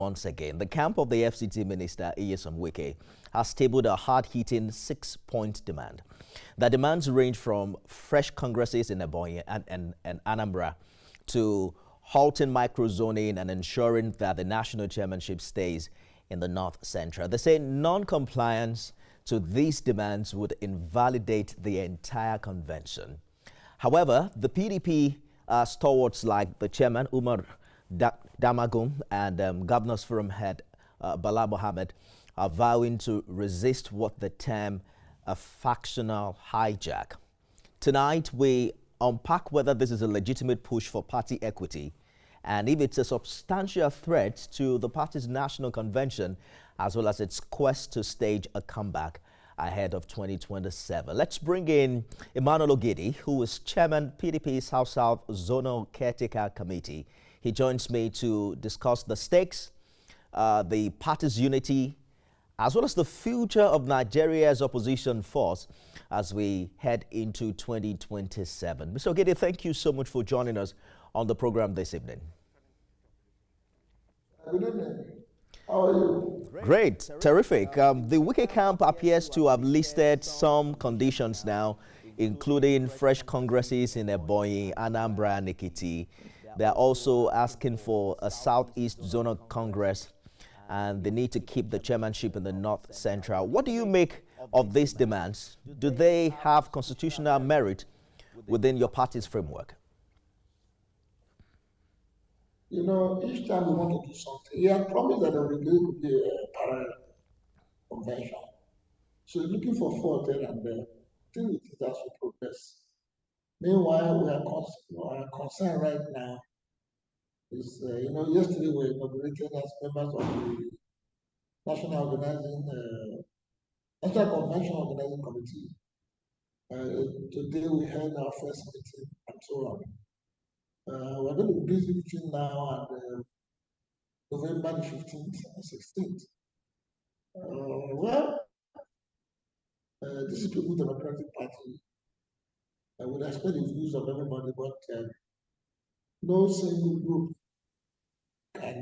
Once again, the camp of the FCT Minister, Nyesom Wike, has tabled a hard-hitting 6-point demand. The demands range from fresh congresses in Ebonyi and Anambra to halting microzoning and ensuring that the national chairmanship stays in the North Central. They say non-compliance to these demands would invalidate the entire convention. However, the PDP stalwarts like the chairman, Umar Damagum, and Governors Forum head Bala Mohammed are vowing to resist what they term a factional hijack. Tonight, we unpack whether this is a legitimate push for party equity and if it's a substantial threat to the party's national convention, as well as its quest to stage a comeback ahead of 2027. Let's bring in Emmanuel Ogidi, who is chairman PDP South-South Zonal Caretaker Committee. He joins me to discuss the stakes, the party's unity, as well as the future of Nigeria's opposition force as we head into 2027. Mr. Ogidi, thank you so much for joining us on the program this evening. Good evening. How are you? Great, terrific. The Wike camp appears to have listed some conditions now, including fresh congresses in Ebonyi, Anambra, and Ekiti. They are also asking for a Southeast Zonal Congress, and they need to keep the chairmanship in the North Central. What do you make of these demands? Do they have constitutional merit within your party's framework? You know, each time we want to do something, he had promised that there will be a parallel convention. So looking for fault here and there, I think it has to progress. Meanwhile, we are concerned right now is, yesterday we were inaugurated as members of the National Convention Organizing Committee. Today we held our first meeting and so on. We're going to be busy between now and November the 15th and 16th. This is People's Democratic Party. I would expect the views of everybody, but no single group can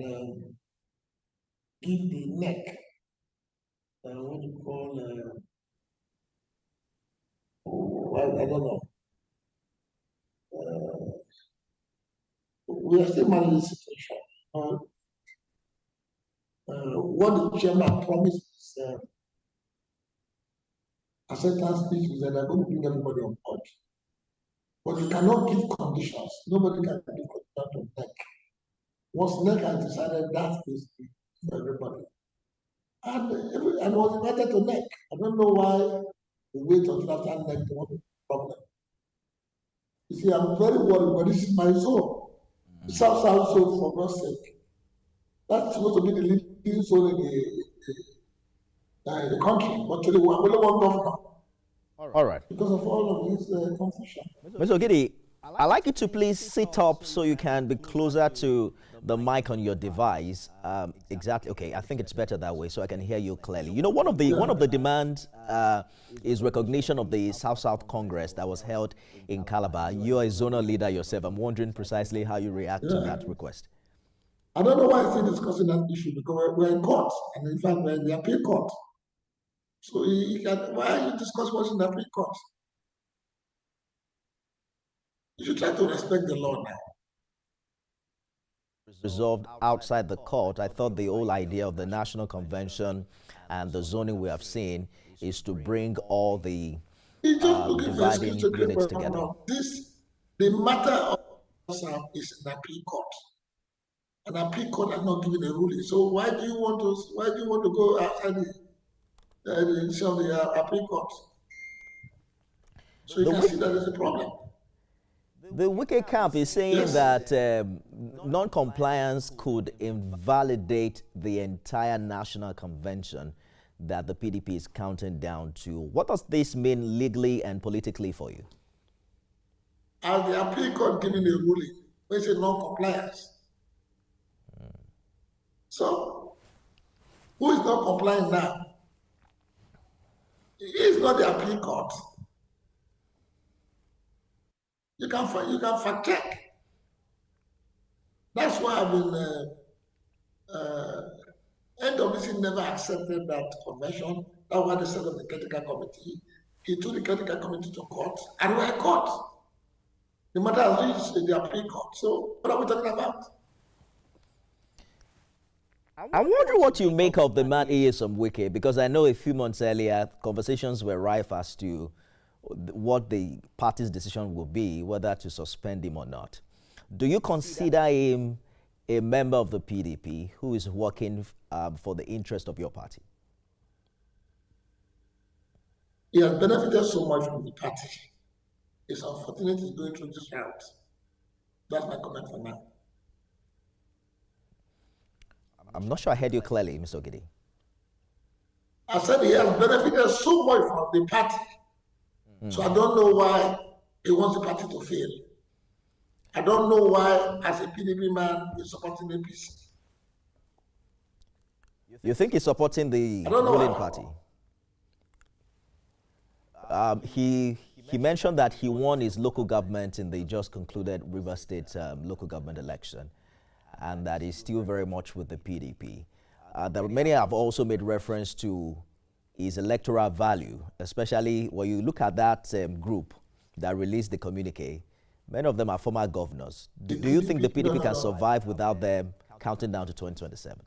give the neck, what you call, I don't know. We are still managing the situation. What the chairman promised is acceptance speech is that they're going to bring everybody on board. But you cannot give conditions. Nobody can give conditions to NEC. Once NEC has decided that is for everybody. And was invited to NEC. I don't know why we wait until after NEC to want the problem. You see, I'm very worried, but this is my zone. The South-South zone, for God's sake. That's supposed to be the leading zone in the country, but today we only one governor. All right. Because of all of this confusion. Mr. Ogidi, I'd like you to please sit up so you can be closer to the mic on your device. Exactly. Okay, I think it's better that way so I can hear you clearly. You know, one of the demands is recognition of the South-South Congress that was held in Calabar. You are a zonal leader yourself. I'm wondering precisely how you react to that request. I don't know why I'm still discussing that issue because we're in court, and in fact we're in the appeal court. So why are you discussing what's in the appeal court? You should try to respect the law now. Resolved outside the court. I thought the whole idea of the National Convention and the zoning we have seen is to bring all the dividing units together. The matter of is an appeal court. An appeal court has not given a ruling. So why do you want to go outside the appeal court? So you can see that there's a problem. The Wike camp is saying that non-compliance could invalidate the entire national convention that the PDP is counting down to. What does this mean legally and politically for you? As the appeal court giving a ruling, we say non-compliance. So, who is not complying now? It is not the appeal court. You can fact check. That's why I've been Uh, NWC never accepted that convention. That was the set of the critical committee. He took the critical committee to court, and we're in court. The matter has reached the appeal court. So what are we talking about? I wonder what you make of the man Nyesom Wike, because I know a few months earlier conversations were rife as to what the party's decision will be, whether to suspend him or not. Do you consider him a member of the PDP who is working for the interest of your party? He has benefited so much from the party. It's unfortunate he's going through this route. That's my comment for now. I'm not sure I heard you clearly, Mr. Ogidi. I said he has benefited so much from the party. So I don't know why he wants the party to fail. I don't know why, as a PDP man, he's supporting APC. You think he's supporting the ruling party? He mentioned that he won his local government in the just concluded River State local government election, and that he's still very much with the PDP. Many have also made reference to his electoral value, especially when you look at that group that released the communique. Many of them are former governors. Do you think the PDP can survive without them counting down to 2027?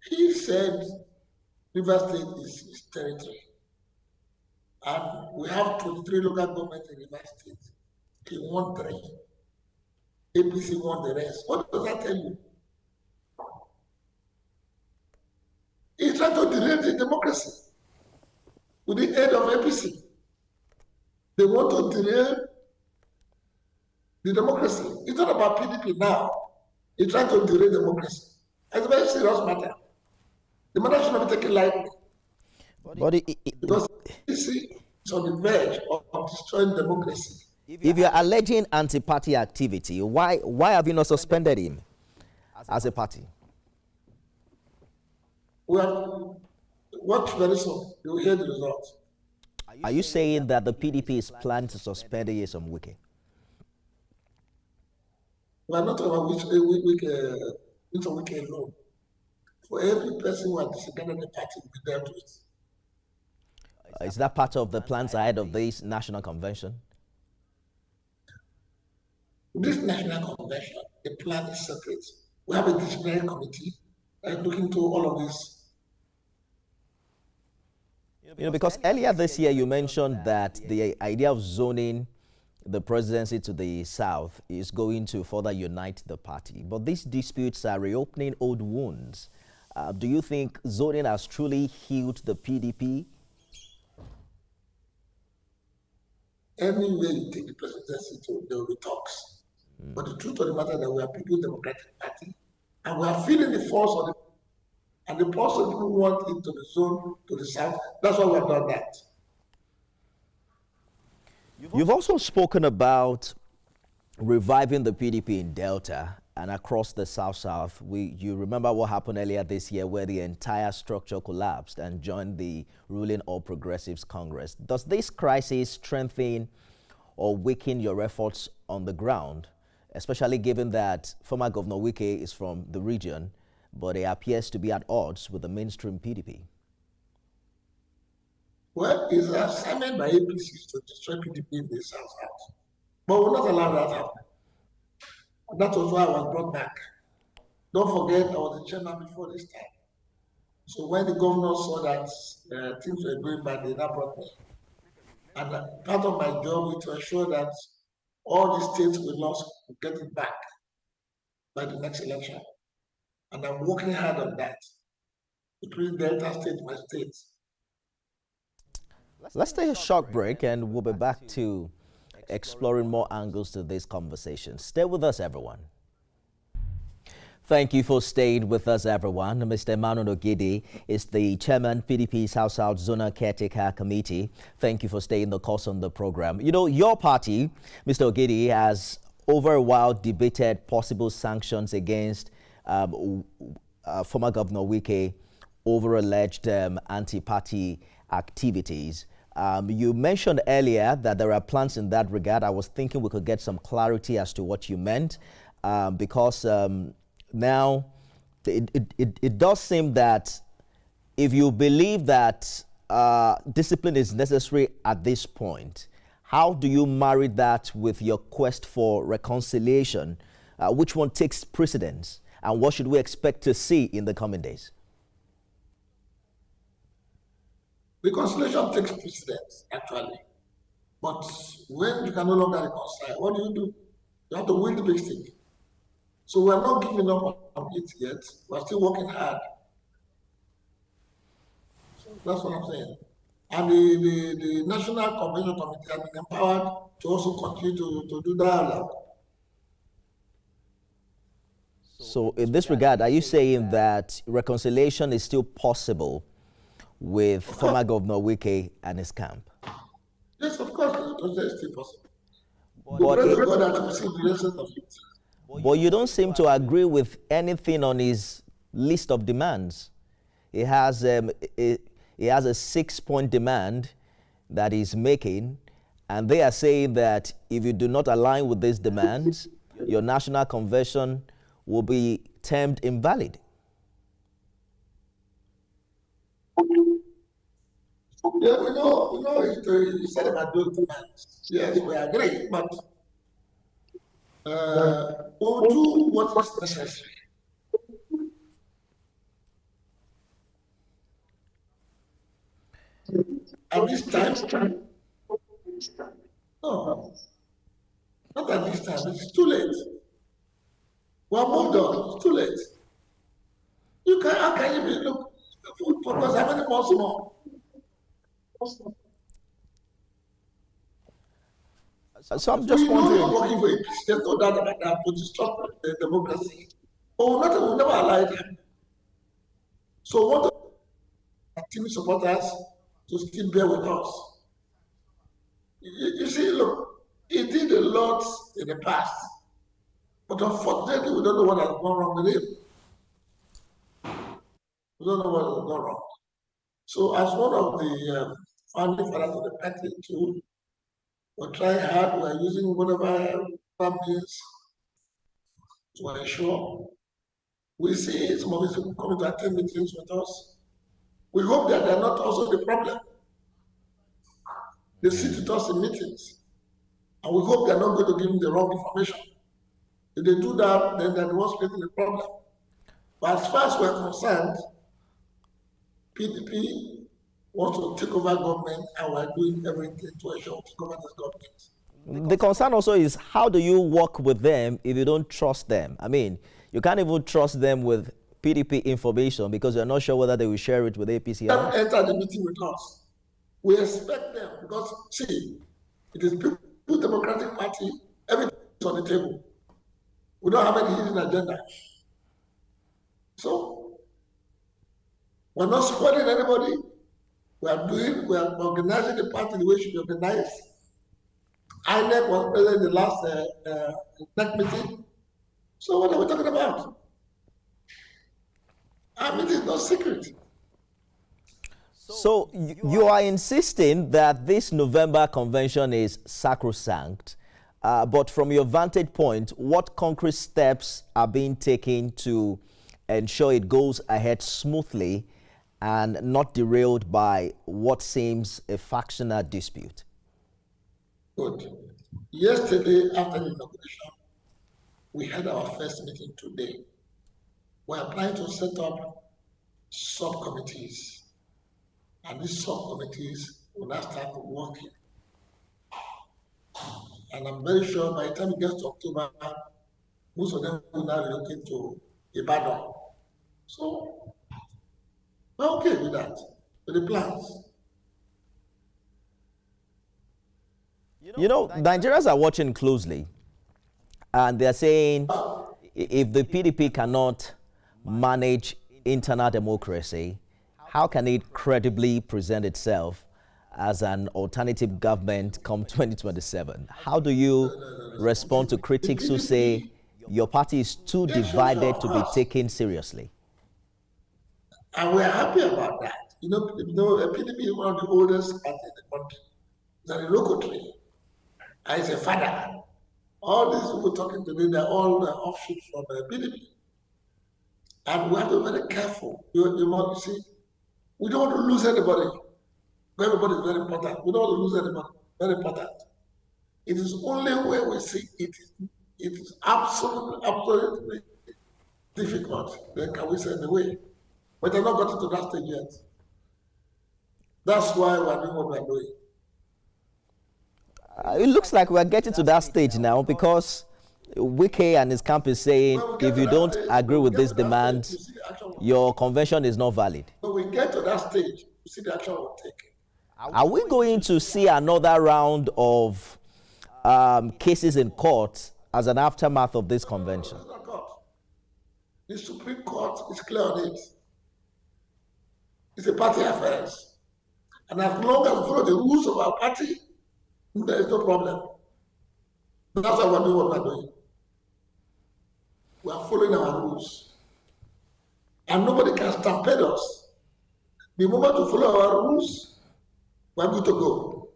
He said River State is his territory. And we have 23 local governments in River State. He won 3. APC won the rest. What does that tell you? He's trying to derail the democracy with the aid of APC. They want to derail the democracy. It's not about PDP now. He's trying to derail democracy. It's a very serious matter. The matter should not be taken lightly. Because PDP is on the verge of destroying democracy. If you're alleging anti-party activity, why have you not suspended him as a party? Well, watch very soon. You'll hear the results. Are you saying that the PDP is planning to suspend Nyesom Wike? We are not about which Wike alone. For every person who has disregarded the party, we dealt with. Is that part of the plans ahead of this national convention? This national convention, the plan is separate. We have a disciplinary committee looking to all of this. Because earlier this year you mentioned that the idea of zoning the presidency to the south is going to further unite the party. But these disputes are reopening old wounds. Do you think zoning has truly healed the PDP? Any way you take the presidency to, there will be talks. But the truth of the matter is that we are People's Democratic Party, and we are feeling the force of the, and the force of people want it to the zone, to the south. That's why we have done that. You've also spoken about reviving the PDP in Delta and across the South-South. You remember what happened earlier this year where the entire structure collapsed and joined the ruling All Progressives Congress. Does this crisis strengthen or weaken your efforts on the ground, especially given that former Governor Wike is from the region, but he appears to be at odds with the mainstream PDP? Well, it's an assignment by APC to destroy PDP in the South-South. But we'll not allow that to happen. And that was why I was brought back. Don't forget, I was the chairman before this time. So when the governor saw that things were going bad, they now brought me. And part of my job is to ensure that all the states we lost will get it back by the next election. And I'm working hard on that, including Delta State, my states. Let's take a short break and we'll be back to exploring more angles to this conversation. Stay with us, everyone. Thank you for staying with us, everyone. Mr. Emmanuel Ogidi is the chairman, PDP South-South Zonal Caretaker Committee. Thank you for staying the course on the program. You know, your party, Mr. Ogidi, has over a while debated possible sanctions against former Governor Wike over alleged anti-party activities. You mentioned earlier that there are plans in that regard. I was thinking we could get some clarity as to what you meant, because Now, it does seem that if you believe that discipline is necessary at this point, how do you marry that with your quest for reconciliation? Which one takes precedence? And what should we expect to see in the coming days? Reconciliation takes precedence, actually. But when you can no longer reconcile, what do? You have to win the big stick. So we're not giving up on it yet. We're still working hard. So that's what I'm saying. And the National Convention Committee has been empowered to also continue to do dialogue. So in this regard, are you saying that reconciliation is still possible with former Governor Wike and his camp? Yes, of course, reconciliation is still possible. But you don't seem to agree with anything on his list of demands. He has a 6-point demand that he's making, and they are saying that if you do not align with these demands, your national convention will be termed invalid. Yeah, we know, you said about those demands. Yes, we agree, but we'll do what is necessary. At this time, no, not at this time. It's too late. We're moved on. It's too late. How can you be look? Because how many months more? So I'm just wondering. We're working for a peace. There's no doubt about that. But to stop the democracy, but we'll never allow it happen. So what the team supporters to still bear with us? You see, look, he did a lot in the past, but unfortunately, we don't know what has gone wrong with him. We don't know what has gone wrong. So, as one of the founding fathers of the party, too, we're trying hard. We're using whatever means to ensure we see some of these people coming to attend meetings with us. We hope that they're not also the problem. They sit with us in meetings, and we hope they're not going to give them the wrong information. If they do that, then they're the ones creating the problem. But as far as we're concerned, PDP wants to take over government, and we're doing everything to ensure to govern this government. The concern also is, how do you work with them if you don't trust them? I mean, you can't even trust them with PDP information because you're not sure whether they will share it with APC. They enter the meeting with us. We expect them because, see, it is People Democratic Party, everything is on the table. We don't have any hidden agenda. So, we're not spoiling anybody. We are organizing the party the way it should be organized. INEC was present in the last NEC meeting. So what are we talking about? Our meeting is not secret. So you are insisting that this November convention is sacrosanct, but from your vantage point, what concrete steps are being taken to ensure it goes ahead smoothly and not derailed by what seems a factional dispute? Good. Yesterday, after the inauguration, we had our first meeting today. We are trying to set up subcommittees, and these subcommittees will now start working. And I'm very sure by the time it gets to October, most of them will now relocate to Ibadan. So, we're okay with that, with the plans. You know, Nigerians are watching closely, and they're saying if the PDP cannot manage internal democracy, how can it credibly present itself as an alternative government come 2027? How do you respond to critics who say your party is too divided to be taken seriously? And we're happy about that. You know, PDP is one of the oldest parties in the country. It's a local tree. And it's a father. All these people talking today, they're all offshoots from PDP. And we have to be very careful. You see, we don't want to lose anybody. Everybody is very important. We don't want to lose anybody. Very important. It is only where we see it is absolutely difficult. Then can we send away? But they've not gotten to that stage yet. That's why we're doing what we're doing. It looks like we're getting to that stage now because Wike and his camp is saying if you don't agree with this demand, your convention is not valid. When we get to that stage, you see the action we'll take. Are we going to see another round of cases in court as an aftermath of this convention? The Supreme Court is clear on it. It's a party affair. And as long as we follow the rules of our party, there is no problem. That's why we're doing what we're doing. We are following our rules. And nobody can stampede us. The moment we follow our rules, we're good to go.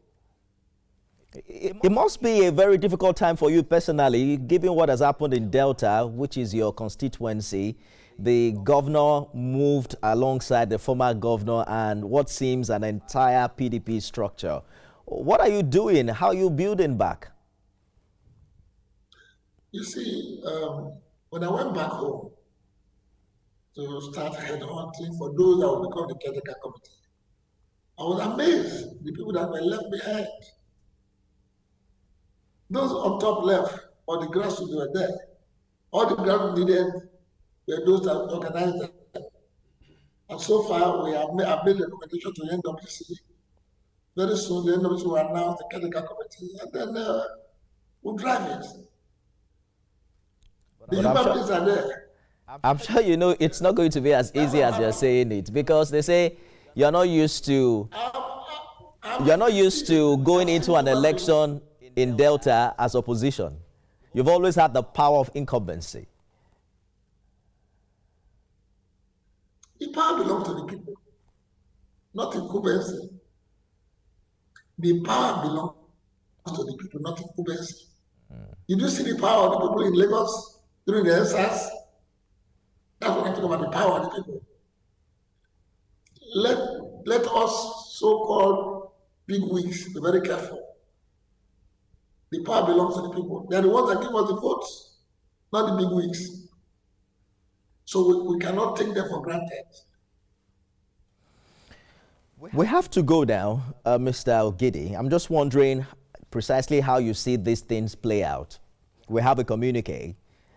It must be a very difficult time for you personally, given what has happened in Delta, which is your constituency. The governor moved alongside the former governor and what seems an entire PDP structure. What are you doing? How are you building back? You see, when I went back home to start headhunting for those that will become the caretaker committee, I was amazed the people that were left behind. Those on top left, or the grassroots were there. All the grassroots needed were those that organized them. And so far, we have made a recommendation to the NWC. Very soon, the NWC will announce the caretaker committee, and then we'll drive it. The human beings are there. I'm sure you know it's not going to be as easy as you're saying it, because they say you're not used to going into an election in Delta as opposition. You've always had the power of incumbency. The power belongs to the people, not incumbency. The power belongs to the people, not incumbency. Did you see the power of the people in Lagos during the SARS? That's what I'm talking about, the power of the people. Let us so-called big wigs be very careful. The power belongs to the people. They are the ones that give us the votes, not the big wigs. So we cannot take them for granted. We have to go now, Mr. Ogidi. I'm just wondering precisely how you see these things play out. We have a communique.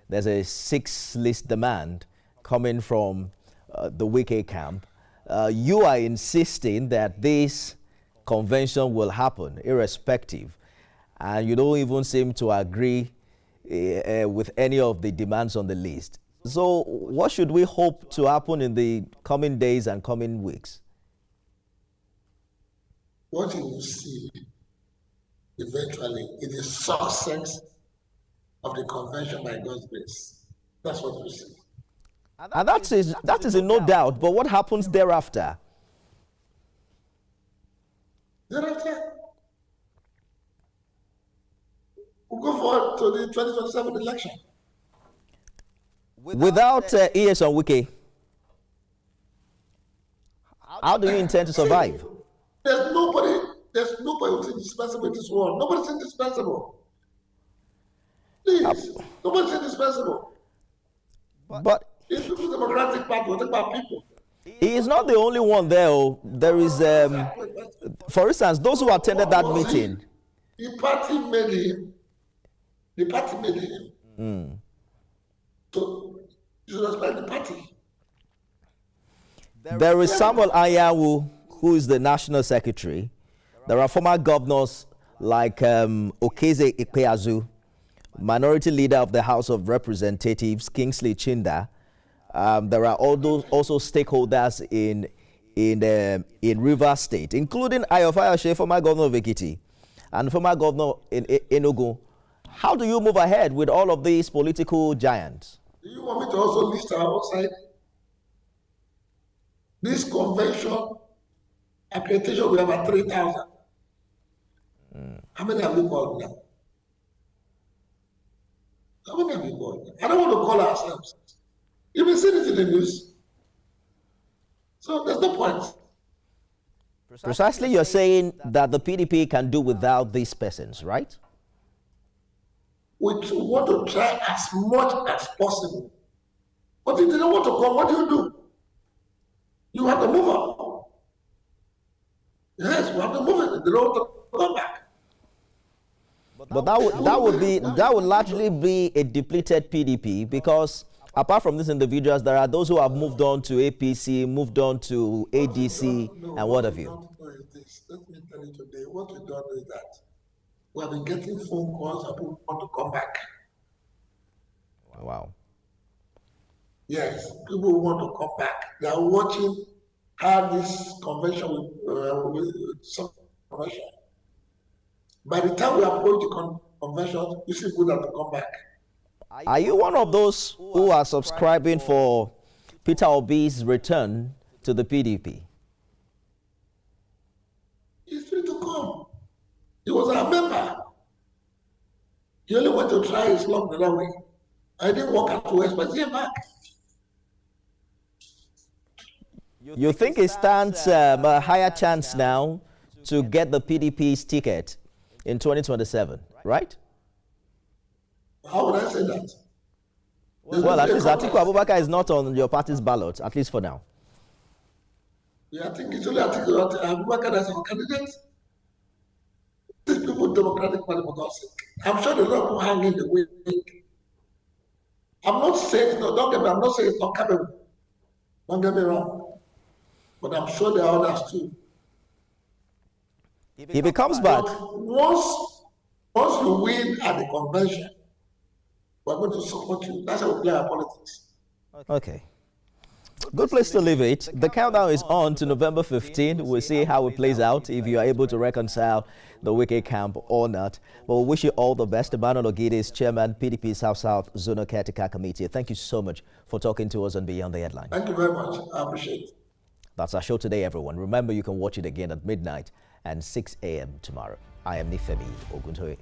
There's a 6-list demand coming from the Wike camp. You are insisting that this convention will happen irrespective, and you don't even seem to agree with any of the demands on the list. So what should we hope to happen in the coming days and coming weeks? What you will see eventually is the success of the convention by God's grace. That's what we see. And that is in no doubt, but what happens thereafter? Thereafter, we'll go forward to the 2027 election. Without E.S. Wike, how do you intend to survive? There's nobody who's indispensable in this world. Nobody's indispensable. Please, nobody's indispensable. But it's the Democratic Party. We're talking about people. he is not the only one there. There is, for instance, those who attended that meeting. The party made him. The party made him. So you should respect the party. There is Samuel Anyanwu, who is the national secretary. There are former governors like Okeze Ikpeazu, minority leader of the House of Representatives, Kingsley Chinda. There are also stakeholders in Rivers State, including Ayofayoshe, former governor of Ekiti, and former governor in Enugu. How do you move ahead with all of these political giants? Do you want me to also list our outside? This convention accreditation, we have at 3,000. How many have we called now? How many have we called? I don't want to call ourselves. You've been seeing it in the news. So there's no point. Precisely, you're saying that the PDP can do without these persons, right? We want to try as much as possible. But if they don't want to come, what do? You have to move on. Yes, we have to move it. They don't want to come back. But that would largely be a depleted PDP, because apart from these individuals, there are those who have moved on to APC, moved on to ADC, and what have you. Let me tell you today, what we don't know is that we have been getting phone calls that people want to come back. Wow. Yes, people want to come back. They are watching how this convention will some convention. By the time we approach the convention, you see people that will come back. Are you one of those who are subscribing for Peter Obi's return to the PDP? He's free to come. He was our member. He only went to try his luck the other way. I didn't work out to West, but he came back. You think it stands a higher chance now to get the PDP's ticket in 2027, right? How would I say that? Well, at least Atiku Abubakar is not on your party's ballot, at least for now. Yeah, I think it's only Atiku Abubakar that's our candidate. These people, Democratic Party, for God's sake. I'm sure the lot will hang in the wing. I'm not saying, no, don't get me, I'm not saying it's not capable. Don't get me wrong. But I'm sure there are others too. If he comes back. Once you win at the convention, we're going to support you. That's how we play our politics. Okay. Good place to leave it. The countdown is on to November 15. We'll see how it plays out, if you are able to reconcile the Wike camp or not. But we wish you all the best. Emmanuel Ogide, Chairman, PDP South Zonal Caretaker Committee. Thank you so much for talking to us on Beyond the Headlines. Thank you very much. I appreciate it. That's our show today, everyone. Remember, you can watch it again at midnight and 6 a.m. tomorrow. I am Nifemi Oguntoye.